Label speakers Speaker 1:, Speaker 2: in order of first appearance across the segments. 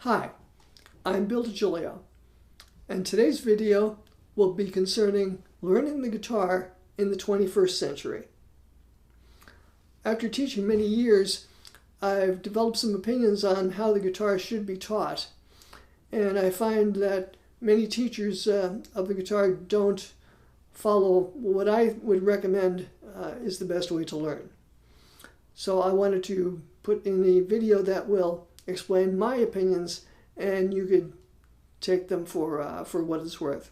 Speaker 1: Hi, I'm Bill DiGiulio, and today's video will be concerning learning the guitar in the 21st century. After teaching many years, I've developed some opinions on how the guitar should be taught, and I find that many teachers of the guitar don't follow what I would recommend is the best way to learn. So I wanted to put in a video that will explain my opinions, and you could take them for what it's worth.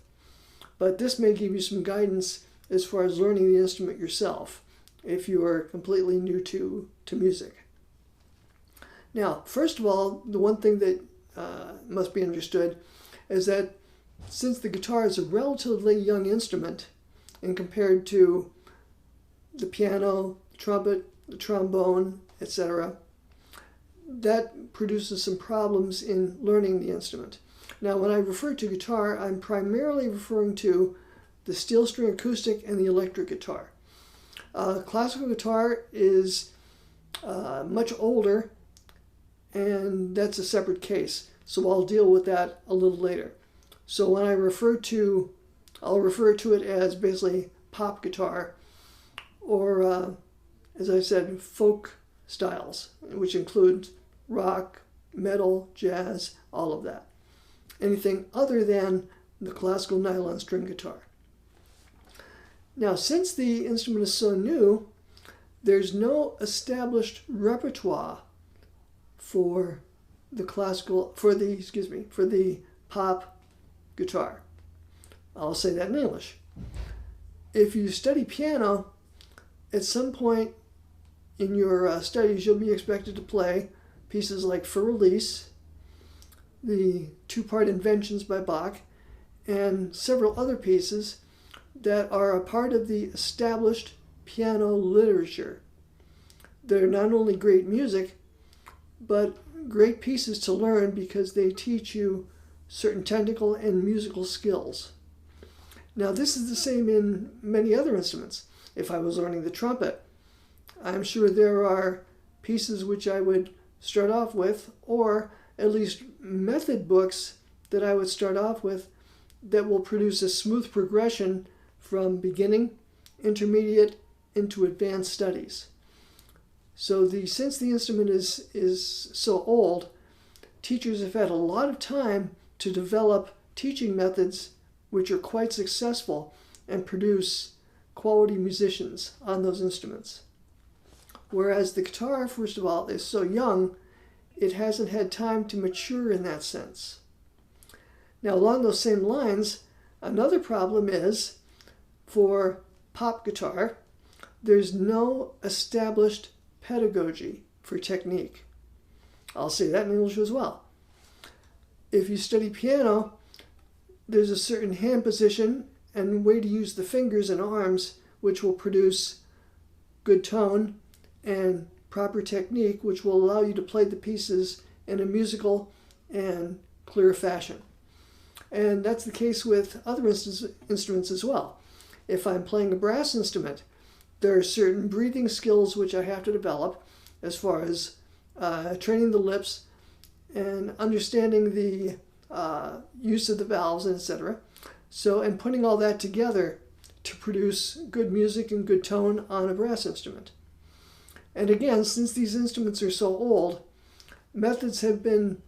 Speaker 1: But this may give you some guidance as far as learning the instrument yourself, if you are completely new to music. Now, first of all, the one thing that must be understood is that since the guitar is a relatively young instrument, and compared to the piano, the trumpet, the trombone, etc., that produces some problems in learning the instrument. Now, when I refer to guitar, I'm primarily referring to the steel string acoustic and the electric guitar. Classical guitar is much older, and that's a separate case. So I'll deal with that a little later. So when I I'll refer to it as basically pop guitar, or as I said, folk styles, which include rock, metal, jazz, all of that. Anything other than the classical nylon string guitar. Now, since the instrument is so new, there's no established repertoire for the pop guitar. I'll say that in English. If you study piano, at some point in your studies, you'll be expected to play pieces like Für Elise, the two-part Inventions by Bach, and several other pieces that are a part of the established piano literature. They're not only great music, but great pieces to learn because they teach you certain technical and musical skills. Now, this is the same in many other instruments. If I was learning the trumpet, I'm sure there are pieces which I would start off with, or at least method books that I would start off with that will produce a smooth progression from beginning, intermediate, into advanced studies. So since the instrument is so old, teachers have had a lot of time to develop teaching methods which are quite successful and produce quality musicians on those instruments. Whereas the guitar, first of all, is so young, it hasn't had time to mature in that sense. Now, along those same lines, another problem is, for pop guitar, there's no established pedagogy for technique. I'll say that in English as well. If you study piano, there's a certain hand position and way to use the fingers and arms which will produce good tone and proper technique, which will allow you to play the pieces in a musical and clear fashion. And that's the case with other instruments as well. If I'm playing a brass instrument, there are certain breathing skills which I have to develop as far as training the lips and understanding the use of the valves, etc. And putting all that together to produce good music and good tone on a brass instrument. And again, since these instruments are so old, methods have been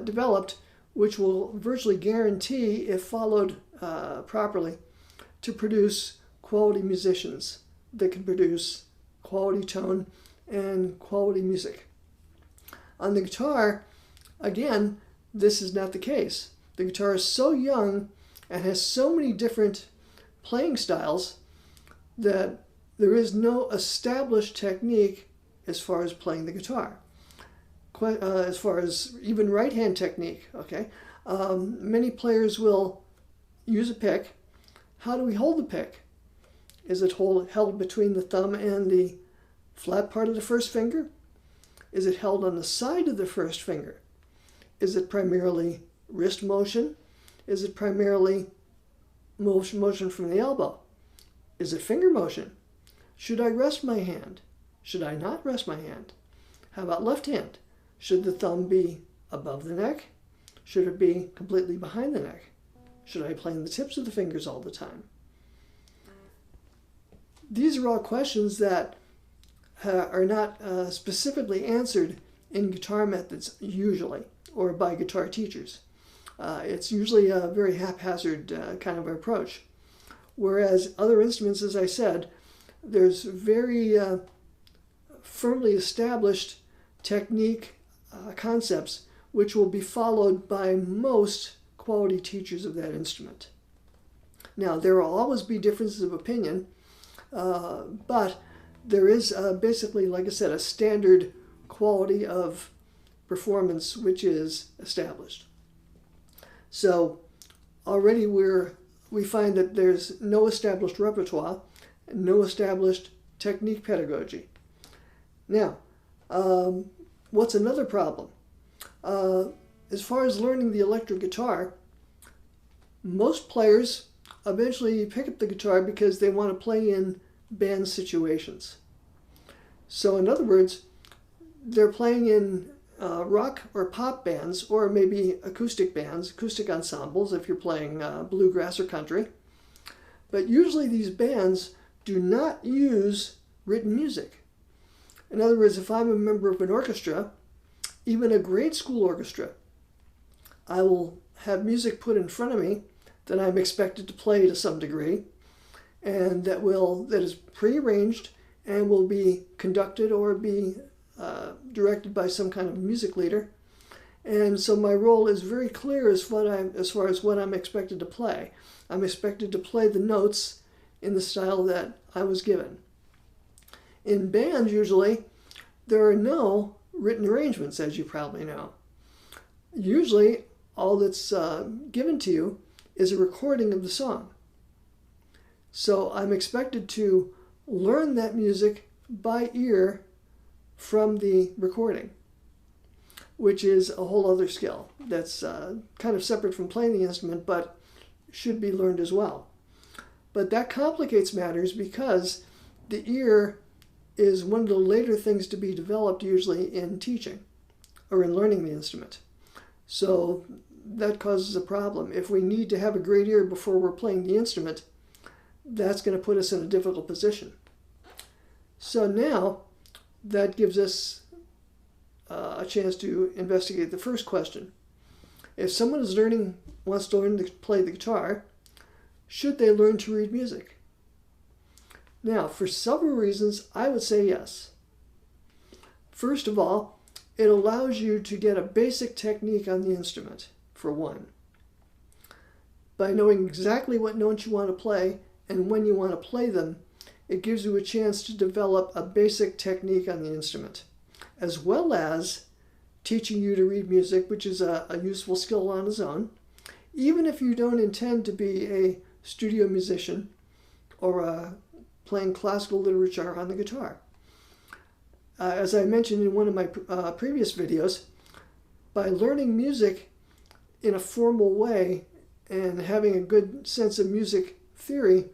Speaker 1: developed which will virtually guarantee, if followed properly, to produce quality musicians that can produce quality tone and quality music. On the guitar, again, this is not the case. The guitar is so young and has so many different playing styles that there is no established technique as far as playing the guitar. As far as even right-hand technique, okay? Many players will use a pick. How do we hold the pick? Is it held between the thumb and the flat part of the first finger? Is it held on the side of the first finger? Is it primarily wrist motion? Is it primarily motion from the elbow? Is it finger motion? Should I rest my hand? Should I not rest my hand? How about left hand? Should the thumb be above the neck? Should it be completely behind the neck? Should I play in the tips of the fingers all the time? These are all questions that are not specifically answered in guitar methods usually, or by guitar teachers. It's usually a very haphazard kind of approach. Whereas other instruments, as I said, there's very firmly established technique concepts which will be followed by most quality teachers of that instrument. Now, there will always be differences of opinion, but there is basically, like I said, a standard quality of performance which is established. So already we find that there's no established repertoire and no established technique pedagogy. Now, what's another problem? As far as learning the electric guitar, most players eventually pick up the guitar because they want to play in band situations. So in other words, they're playing in rock or pop bands, or maybe acoustic bands, acoustic ensembles if you're playing bluegrass or country. But usually these bands do not use written music. In other words, if I'm a member of an orchestra, even a grade school orchestra, I will have music put in front of me that I'm expected to play to some degree, and that is prearranged and will be conducted or be directed by some kind of music leader. And so my role is very clear as far as what I'm expected to play. I'm expected to play the notes in the style that I was given. In bands, usually, there are no written arrangements, as you probably know. Usually, all that's given to you is a recording of the song. So I'm expected to learn that music by ear from the recording, which is a whole other skill that's kind of separate from playing the instrument, but should be learned as well. But that complicates matters because the ear is one of the later things to be developed usually in teaching or in learning the instrument. So that causes a problem. If we need to have a great ear before we're playing the instrument, that's going to put us in a difficult position. So now that gives us a chance to investigate the first question. If someone wants to learn to play the guitar, should they learn to read music? Now, for several reasons, I would say yes. First of all, it allows you to get a basic technique on the instrument, for one. By knowing exactly what notes you want to play and when you want to play them, it gives you a chance to develop a basic technique on the instrument, as well as teaching you to read music, which is a useful skill on its own, even if you don't intend to be a studio musician or playing classical literature on the guitar. As I mentioned in one of my previous videos, by learning music in a formal way and having a good sense of music theory,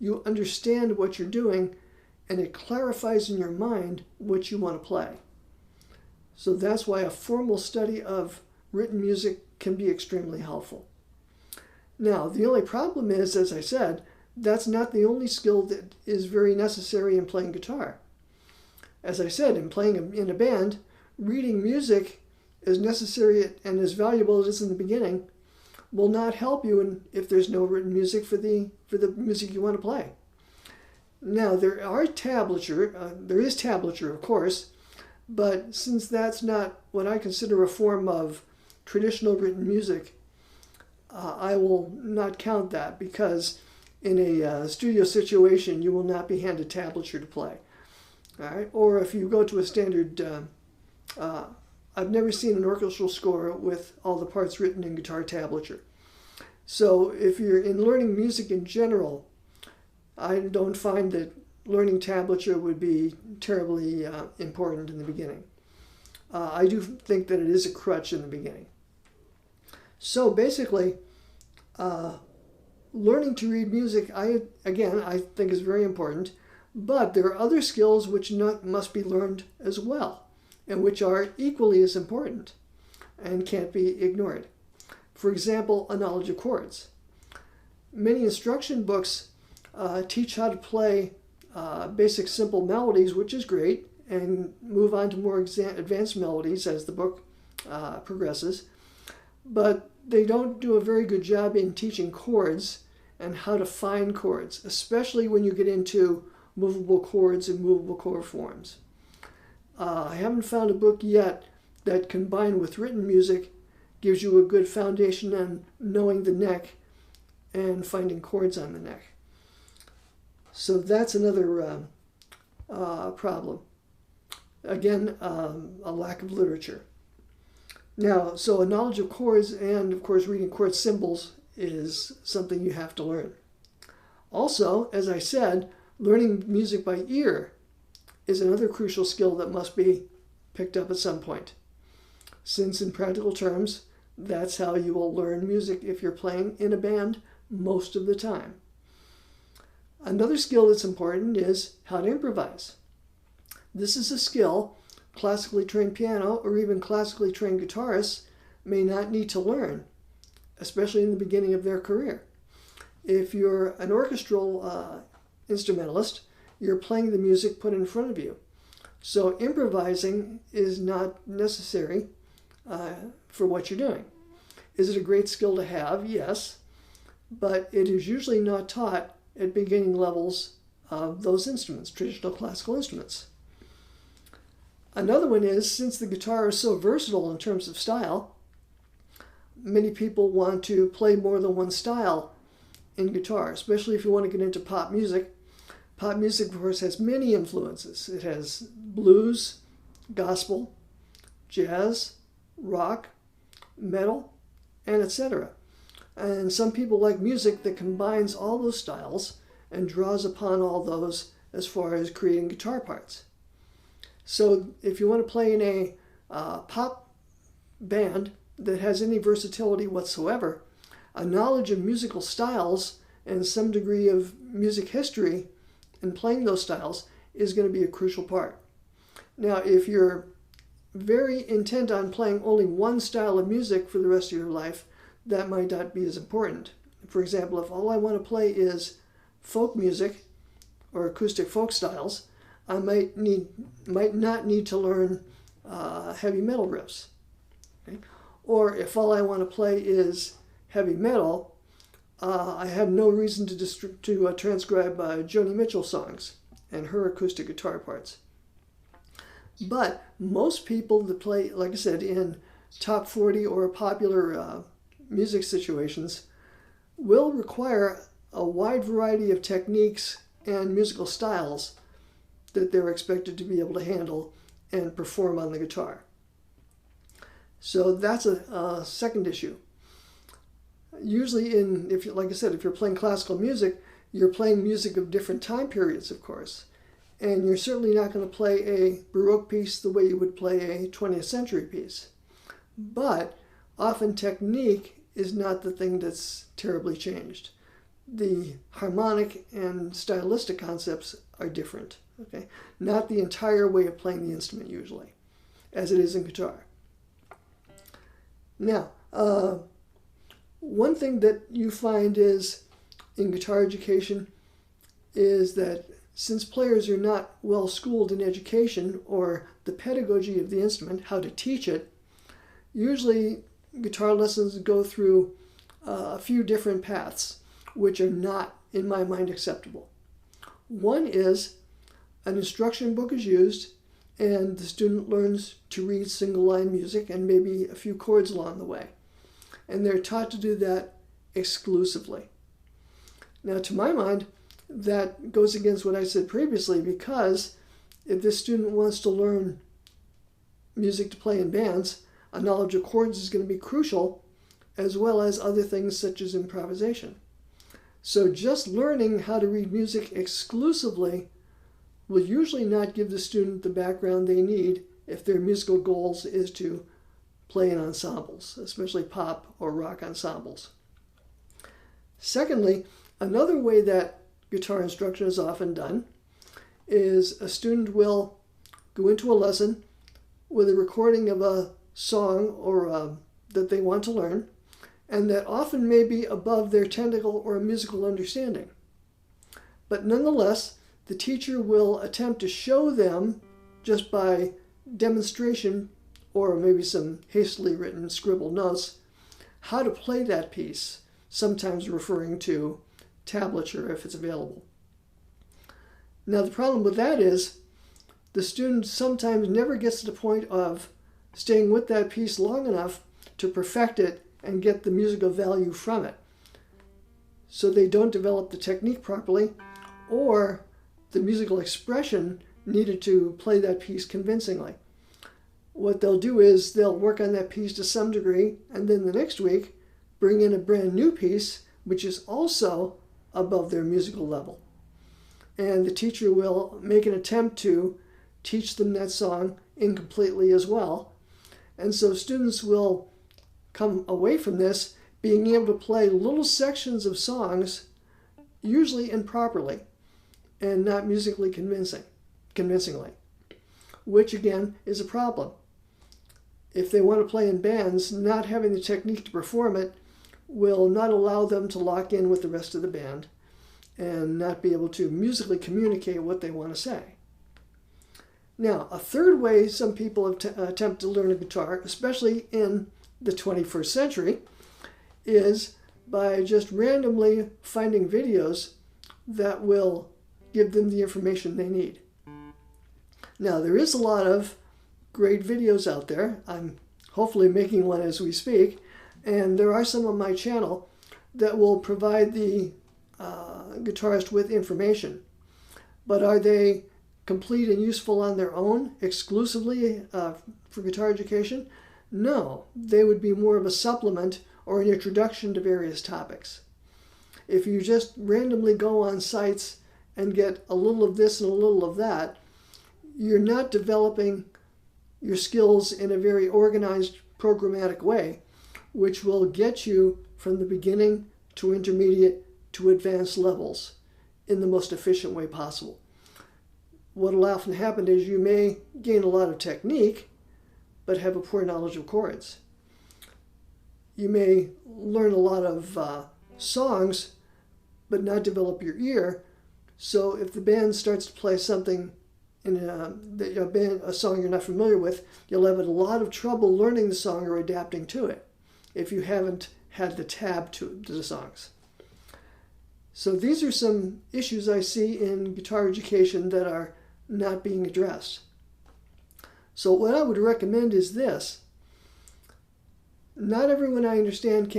Speaker 1: you understand what you're doing and it clarifies in your mind what you want to play. So that's why a formal study of written music can be extremely helpful. Now, the only problem is, as I said, that's not the only skill that is very necessary in playing guitar. As I said, in playing in a band, reading music is necessary and as valuable as it is in the beginning will not help you if there's no written music for the music you want to play. Now, there is tablature, of course, but since that's not what I consider a form of traditional written music, I will not count that because in a studio situation, you will not be handed tablature to play. All right? Or if you go to a standard, I've never seen an orchestral score with all the parts written in guitar tablature. So if you're in learning music in general, I don't find that learning tablature would be terribly important in the beginning. I do think that it is a crutch in the beginning. So basically, learning to read music, I think is very important, but there are other skills which must be learned as well, and which are equally as important. and can't be ignored. For example, a knowledge of chords. Many instruction books teach how to play basic simple melodies, which is great, and move on to more advanced melodies as the book progresses. But they don't do a very good job in teaching chords and how to find chords, especially when you get into movable chords and movable chord forms. I haven't found a book yet that, combined with written music, gives you a good foundation on knowing the neck and finding chords on the neck. So that's another problem. Again, a lack of literature. Now, so a knowledge of chords and, of course, reading chord symbols is something you have to learn. Also, as I said, learning music by ear is another crucial skill that must be picked up at some point. Since in practical terms, that's how you will learn music if you're playing in a band most of the time. Another skill that's important is how to improvise. This is a skill classically trained piano or even classically trained guitarists may not need to learn, especially in the beginning of their career. If you're an orchestral instrumentalist, you're playing the music put in front of you. So improvising is not necessary for what you're doing. Is it a great skill to have? Yes, but it is usually not taught at beginning levels of those instruments, traditional classical instruments. Another one is, since the guitar is so versatile in terms of style, many people want to play more than one style in guitar, especially if you want to get into pop music. Pop music, of course, has many influences. It has blues, gospel, jazz, rock, metal, and etc. And some people like music that combines all those styles and draws upon all those as far as creating guitar parts. So if you want to play in a pop band that has any versatility whatsoever, a knowledge of musical styles and some degree of music history in playing those styles is going to be a crucial part. Now, if you're very intent on playing only one style of music for the rest of your life, that might not be as important. For example, if all I want to play is folk music or acoustic folk styles, I might not need to learn heavy metal riffs. Okay? Or if all I want to play is heavy metal, I have no reason to transcribe Joni Mitchell songs and her acoustic guitar parts. But most people that play, like I said, in top 40 or popular music situations will require a wide variety of techniques and musical styles that they're expected to be able to handle and perform on the guitar. So that's a second issue. Usually, like I said, if you're playing classical music, you're playing music of different time periods, of course. And you're certainly not going to play a Baroque piece the way you would play a 20th century piece. But often technique is not the thing that's terribly changed. The harmonic and stylistic concepts are different. Okay? Not the entire way of playing the instrument usually, as it is in guitar. Now, one thing that you find is in guitar education is that since players are not well schooled in education or the pedagogy of the instrument, how to teach it, usually guitar lessons go through a few different paths, which are not, in my mind, acceptable. One is an instruction book is used and the student learns to read single line music and maybe a few chords along the way. And they're taught to do that exclusively. Now, to my mind, that goes against what I said previously, because if this student wants to learn music to play in bands, a knowledge of chords is going to be crucial, as well as other things such as improvisation. So just learning how to read music exclusively will usually not give the student the background they need if their musical goals is to play in ensembles, especially pop or rock ensembles. Secondly, another way that guitar instruction is often done is a student will go into a lesson with a recording of a song or that they want to learn, and that often may be above their technical or musical understanding. But nonetheless, the teacher will attempt to show them, just by demonstration or maybe some hastily written scribbled notes, how to play that piece, sometimes referring to tablature if it's available. Now the problem with that is the student sometimes never gets to the point of staying with that piece long enough to perfect it and get the musical value from it. So they don't develop the technique properly or the musical expression needed to play that piece convincingly. What they'll do is they'll work on that piece to some degree, and then the next week bring in a brand new piece which is also above their musical level. And the teacher will make an attempt to teach them that song incompletely as well. And so students will come away from this being able to play little sections of songs, usually improperly, and not musically convincingly, which again is a problem. If they want to play in bands, not having the technique to perform it will not allow them to lock in with the rest of the band and not be able to musically communicate what they want to say. Now, a third way some people attempt to learn a guitar, especially in the 21st century, is by just randomly finding videos that will give them the information they need. Now, there is a lot of great videos out there. I'm hopefully making one as we speak, and there are some on my channel that will provide the guitarist with information. But are they complete and useful on their own, exclusively for guitar education? No, they would be more of a supplement or an introduction to various topics. If you just randomly go on sites and get a little of this and a little of that, you're not developing your skills in a very organized, programmatic way, which will get you from the beginning to intermediate to advanced levels in the most efficient way possible. What will often happen is you may gain a lot of technique, but have a poor knowledge of chords. You may learn a lot of songs, but not develop your ear. So if the band starts to play something in a song you're not familiar with, you'll have a lot of trouble learning the song or adapting to it if you haven't had the tab to the songs. So these are some issues I see in guitar education that are not being addressed. So what I would recommend is this. Not everyone I understand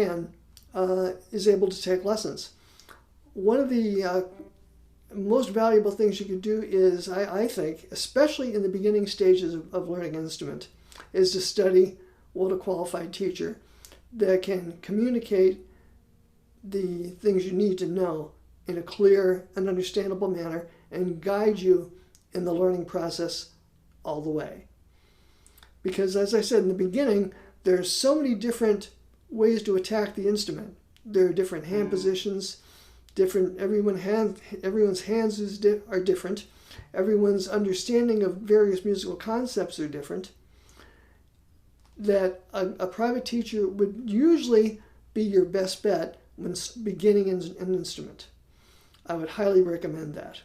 Speaker 1: is able to take lessons. One of the most valuable things you could do is, I think, especially in the beginning stages of learning an instrument, is to study with a qualified teacher that can communicate the things you need to know in a clear and understandable manner and guide you in the learning process all the way. Because as I said in the beginning, there's so many different ways to attack the instrument. There are different hand positions, everyone's hands are different. Everyone's understanding of various musical concepts are different. That a private teacher would usually be your best bet when beginning an instrument. I would highly recommend that.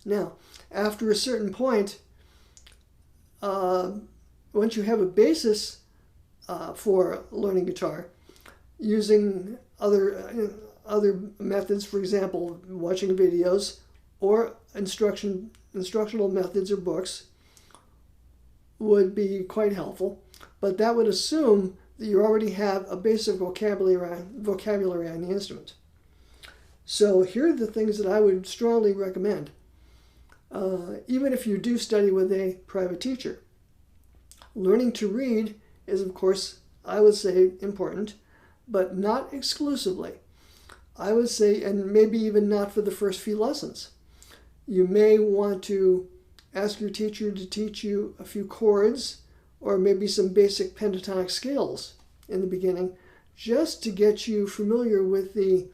Speaker 1: Now, after a certain point, once you have a basis for learning guitar, using other methods, for example, watching videos or instructional methods or books, would be quite helpful. But that would assume that you already have a basic vocabulary on the instrument. So here are the things that I would strongly recommend, even if you do study with a private teacher. Learning to read is, of course, I would say important, but not exclusively. I would say, and maybe even not for the first few lessons. You may want to ask your teacher to teach you a few chords or maybe some basic pentatonic scales in the beginning, just to get you familiar with the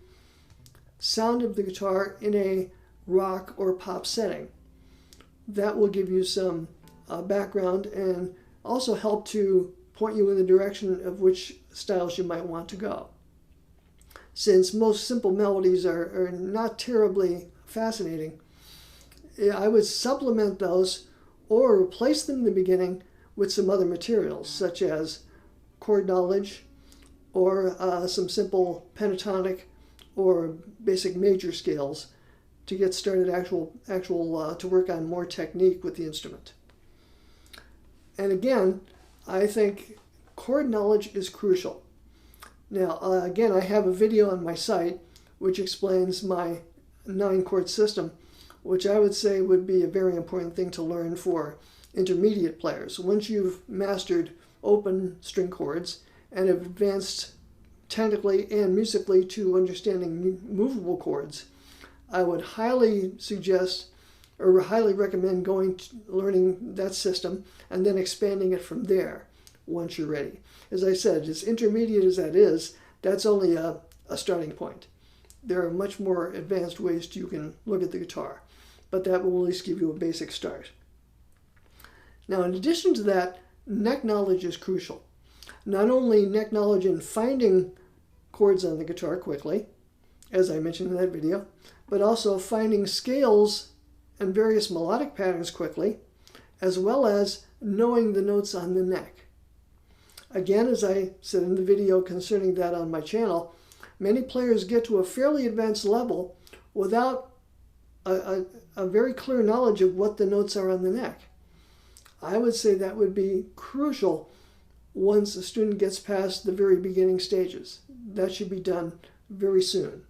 Speaker 1: sound of the guitar in a rock or pop setting. That will give you some background and also help to point you in the direction of which styles you might want to go. Since most simple melodies are not terribly fascinating, I would supplement those or replace them in the beginning with some other materials, such as chord knowledge or some simple pentatonic or basic major scales to get started to work on more technique with the instrument. And again, I think chord knowledge is crucial. Now, again, I have a video on my site which explains my 9-chord system, which I would say would be a very important thing to learn for intermediate players. Once you've mastered open string chords and have advanced technically and musically to understanding movable chords, I would highly suggest or highly recommend learning that system and then expanding it from there once you're ready. As I said, as intermediate as that is, that's only a starting point. There are much more advanced ways you can look at the guitar, but that will at least give you a basic start. Now, in addition to that, neck knowledge is crucial. Not only neck knowledge in finding chords on the guitar quickly, as I mentioned in that video, but also finding scales and various melodic patterns quickly, as well as knowing the notes on the neck. Again, as I said in the video concerning that on my channel, many players get to a fairly advanced level without a very clear knowledge of what the notes are on the neck. I would say that would be crucial once a student gets past the very beginning stages. That should be done very soon.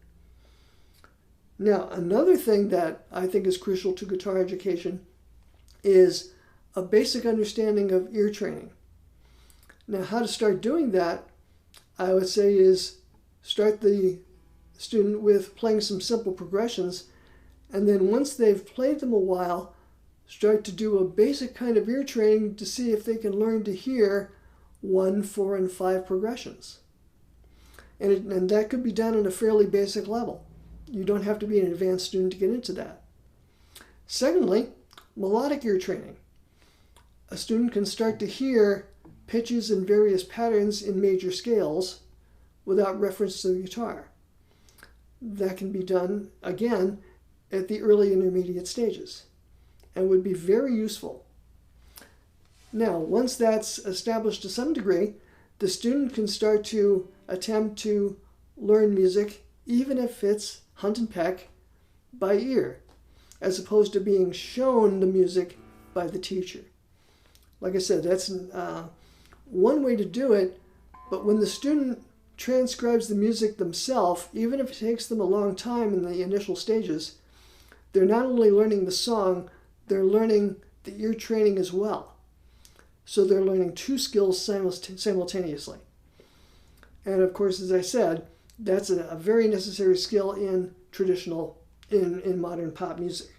Speaker 1: Now, another thing that I think is crucial to guitar education is a basic understanding of ear training. Now, how to start doing that, I would say, is start the student with playing some simple progressions, and then once they've played them a while, start to do a basic kind of ear training to see if they can learn to hear 1, 4, and 5 progressions. And that could be done at a fairly basic level. You don't have to be an advanced student to get into that. Secondly, melodic ear training. A student can start to hear pitches and various patterns in major scales without reference to the guitar. That can be done, again, at the early intermediate stages and would be very useful. Now, once that's established to some degree, the student can start to attempt to learn music, even if it's hunt and peck, by ear, as opposed to being shown the music by the teacher. Like I said, that's one way to do it, but when the student transcribes the music themselves, even if it takes them a long time in the initial stages, they're not only learning the song, they're learning the ear training as well. So they're learning 2 skills simultaneously. And of course, as I said, that's a very necessary skill in modern pop music.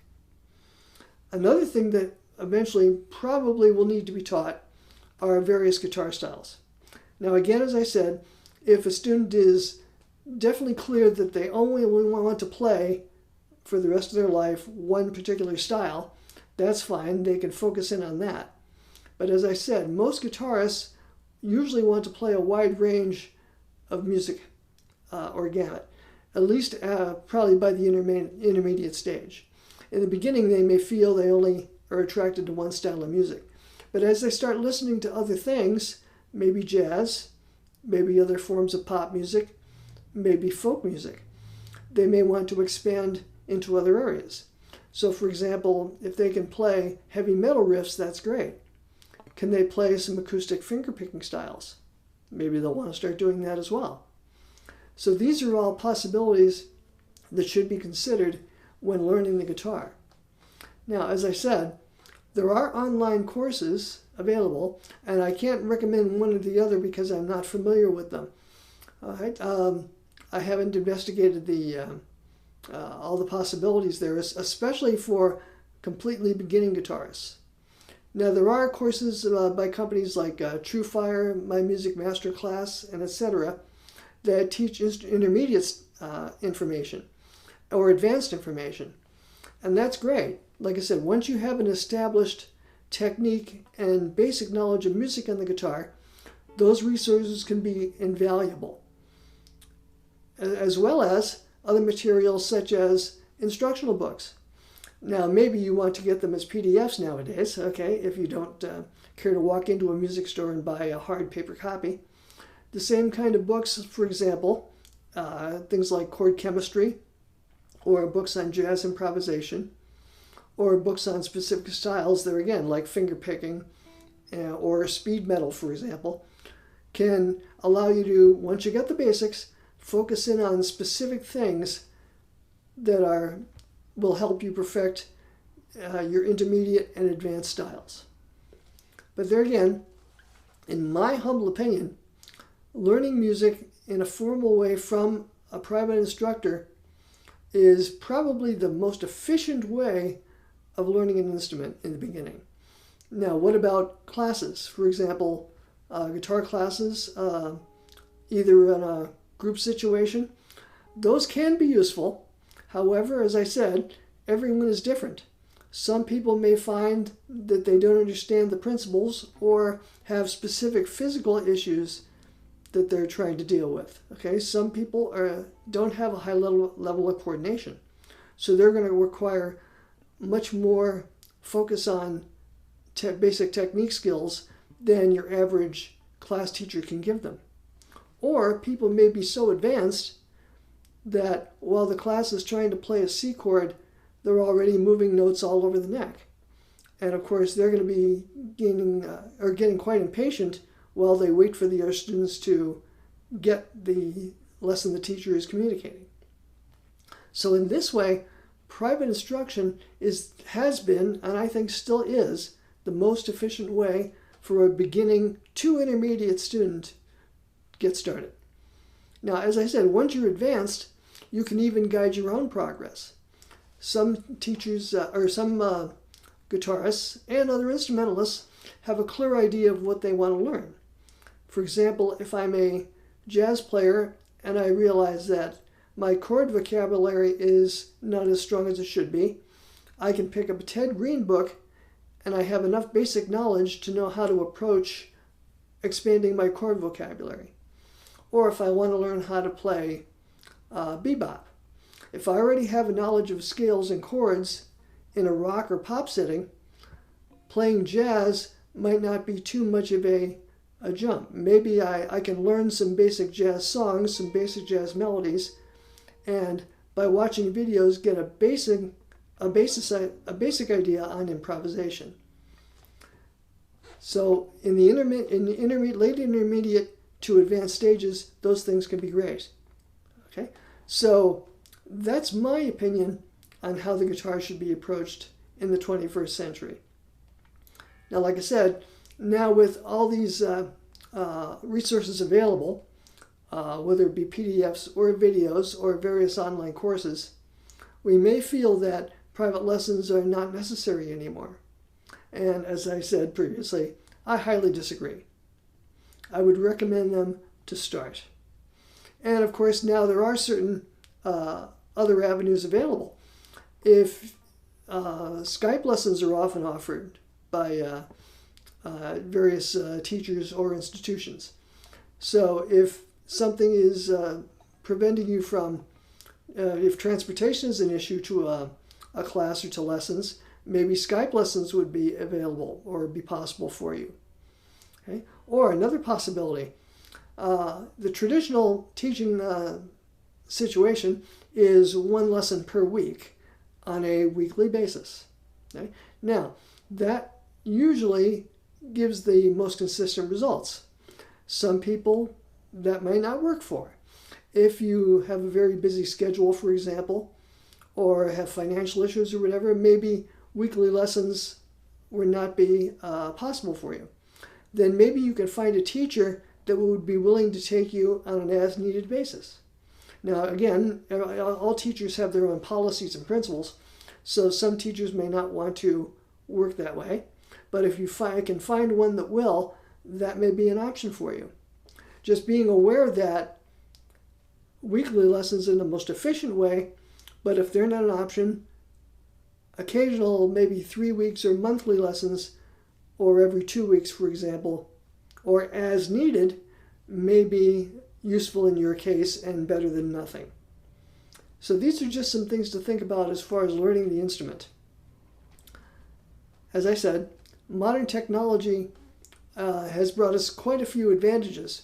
Speaker 1: Another thing that eventually probably will need to be taught are various guitar styles. Now again, as I said, if a student is definitely clear that they only want to play for the rest of their life one particular style, that's fine, they can focus in on that. But as I said, most guitarists usually want to play a wide range of music or gamut, at least probably by the intermediate stage. In the beginning, they may feel they only are attracted to one style of music. But as they start listening to other things, maybe jazz, maybe other forms of pop music, maybe folk music, they may want to expand into other areas. So for example, if they can play heavy metal riffs, that's great. Can they play some acoustic fingerpicking styles? Maybe they'll want to start doing that as well. So these are all possibilities that should be considered when learning the guitar. Now, as I said, there are online courses available, and I can't recommend one or the other because I'm not familiar with them. I haven't investigated all the possibilities there, especially for completely beginning guitarists. Now, there are courses by companies like TrueFire, My Music Masterclass, and etc. that teach intermediate information or advanced information. And that's great. Like I said, once you have an established technique and basic knowledge of music and the guitar, those resources can be invaluable, as well as other materials such as instructional books. Now, maybe you want to get them as PDFs nowadays, okay, if you don't care to walk into a music store and buy a hard paper copy. The same kind of books, for example, things like chord chemistry, or books on jazz improvisation, or books on specific styles, there again, like finger picking or speed metal, for example, can allow you to, once you get the basics, focus in on specific things that will help you perfect your intermediate and advanced styles. But there again, in my humble opinion, learning music in a formal way from a private instructor is probably the most efficient way of learning an instrument in the beginning. Now, what about classes? For example, guitar classes, either in a group situation. Those can be useful. However, as I said, everyone is different. Some people may find that they don't understand the principles or have specific physical issues that they're trying to deal with. Okay, some people don't have a high level of coordination, so they're going to require much more focus on basic technique skills than your average class teacher can give them. Or people may be so advanced that while the class is trying to play a C chord, they're already moving notes all over the neck. And of course, they're going to be getting quite impatient while they wait for the other students to get the lesson the teacher is communicating. So in this way, private instruction has been, and I think still is, the most efficient way for a beginning to intermediate student to get started. Now, as I said, once you're advanced, you can even guide your own progress. Some teachers or some guitarists and other instrumentalists have a clear idea of what they want to learn. For example, if I'm a jazz player and I realize that my chord vocabulary is not as strong as it should be, I can pick up a Ted Green book and I have enough basic knowledge to know how to approach expanding my chord vocabulary. Or if I want to learn how to play bebop, if I already have a knowledge of scales and chords in a rock or pop setting, playing jazz might not be too much of a jump. Maybe I can learn some basic jazz songs, some basic jazz melodies, and by watching videos get a basic idea on improvisation. So in the late intermediate to advanced stages, those things can be great. Okay, so that's my opinion on how the guitar should be approached in the 21st century. Now, like I said, now with all these resources available, whether it be PDFs or videos or various online courses, we may feel that private lessons are not necessary anymore. And as I said previously, I highly disagree. I would recommend them to start. And of course, now there are certain other avenues available. If Skype lessons are often offered by various teachers or institutions. So if something is preventing you from, if transportation is an issue to a class or to lessons, maybe Skype lessons would be available or be possible for you. Okay? Or another possibility, the traditional teaching situation is one lesson per week on a weekly basis. Okay? Now, that usually gives the most consistent results. Some people that might not work for. If you have a very busy schedule, for example, or have financial issues or whatever, maybe weekly lessons would not be possible for you. Then maybe you can find a teacher that would be willing to take you on an as-needed basis. Now, again, all teachers have their own policies and principles, so some teachers may not want to work that way. But if you can find one that will, that may be an option for you. Just being aware that weekly lessons are the most efficient way, but if they're not an option, occasional, maybe 3 weeks or monthly lessons or every 2 weeks, for example, or as needed, may be useful in your case and better than nothing. So these are just some things to think about as far as learning the instrument. As I said, modern technology has brought us quite a few advantages,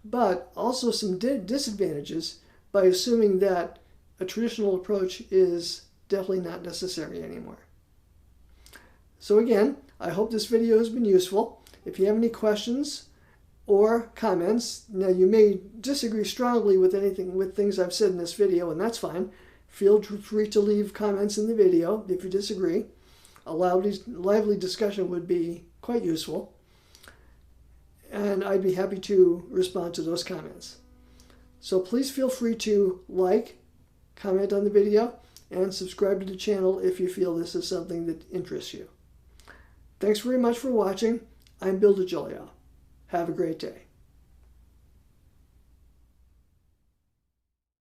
Speaker 1: but also some disadvantages by assuming that a traditional approach is definitely not necessary anymore. So again, I hope this video has been useful. If you have any questions or comments, now you may disagree strongly with things I've said in this video, and that's fine. Feel free to leave comments in the video if you disagree. A lively discussion would be quite useful, and I'd be happy to respond to those comments. So please feel free to like, comment on the video, and subscribe to the channel if you feel this is something that interests you. Thanks very much for watching. I'm Bill DeGiulio. Have a great day.